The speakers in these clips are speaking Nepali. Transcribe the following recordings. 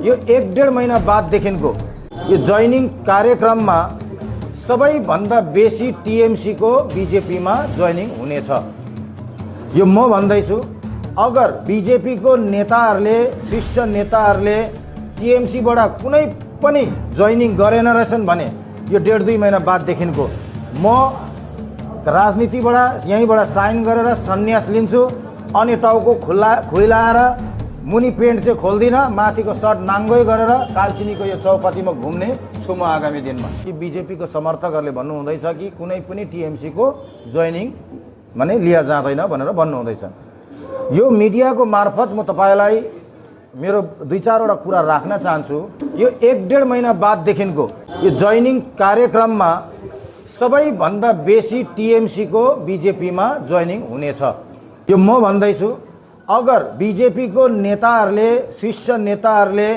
यो 1-1.5 महिना बाददेखिको यो जोइनिङ कार्यक्रममा सबैभन्दा बेसी टिएमसी को बीजेपी में जोइनिङ हुनेछ। यो म भन्दैछु, अगर बीजेपी को नेताहरूले शीर्ष नेताहरूले टीएमसी बाट कुनै पनि जोइनिङ गरेन रहेछन् भने यो 1.5-2 महिना बाददेखिको म राजनीतिबाट यहीँबाट साइन गरेर सन्यास लिन्छु अनि टाउको खुइलाएर मुनि पेन्ट चाहिँ खोल्दिन, माथिको सर्ट नाङ्गै गरेर कालचिनीको यो चौपतीमा घुम्ने छु म आगामी दिनमा। कि बीजेपी को समर्थकहरूले भन्नु हुँदैछ कि कुनै पनि टीएमसी को जोइनिङ माने लिया जाँदैन भनेर भन्नु हुँदैछ। यो मिडियाको मार्फत म तपाईलाई मेरो 2-4 वटा कुरा राख्न चाहन्छु। यो 1-1.5 महिना बाददेखिको यो जोइनिङ कार्यक्रममा सबैभन्दा बेसी टीएमसी को बीजेपी में जोइनिङ हुनेछ। यो म भन्दैछु, अगर बीजेपी को नेताहरूले शीर्ष नेताहरूले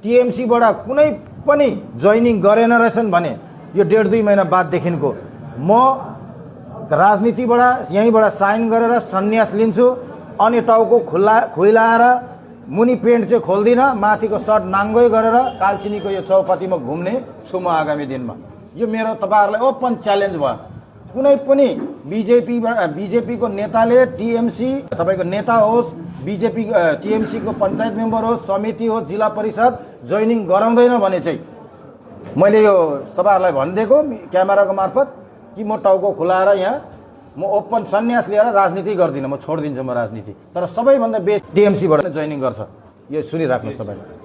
टीएमसी बाट कुनै पनि जोइनिङ गरेन रहेछन् भने यो 1.5-2 महिना बाददेखिको म राजनीतिबाट यहीँबाट साइन गरेर सन्यास लिन्छु अनि टाउको खुइलाएर मुनि पेन्ट चाहिँ खोल्दिन, माथिको सर्ट नाङ्गै गरेर कालचिनीको यो चौपतीमा घुम्ने छु म आगामी दिनमा। यो मेरो तपाईहरुलाई ओपन च्यालेन्ज भयो। कुनै पनि बीजेपी को नेताले टीएमसी तपाईको नेता होस्, बीजेपी टीएमसी को पंचायत मेम्बर होस्, समिति होस्, जिल्ला परिषद जोइनिङ गराउँदैन भने चाहिँ मैले यो तपाईहरुलाई भनिदिएको क्यामेराको मार्फत कि म टाउको खुलाएर यहाँ म ओपन सन्यास लिएर राजनीति गर्दिन, म छोड्दिन्छु म राजनीति। तर सबैभन्दा बेस्ट टीएमसी बाट जोइनिङ गर्छ। यो सुनिराख्नुस् तपाईले।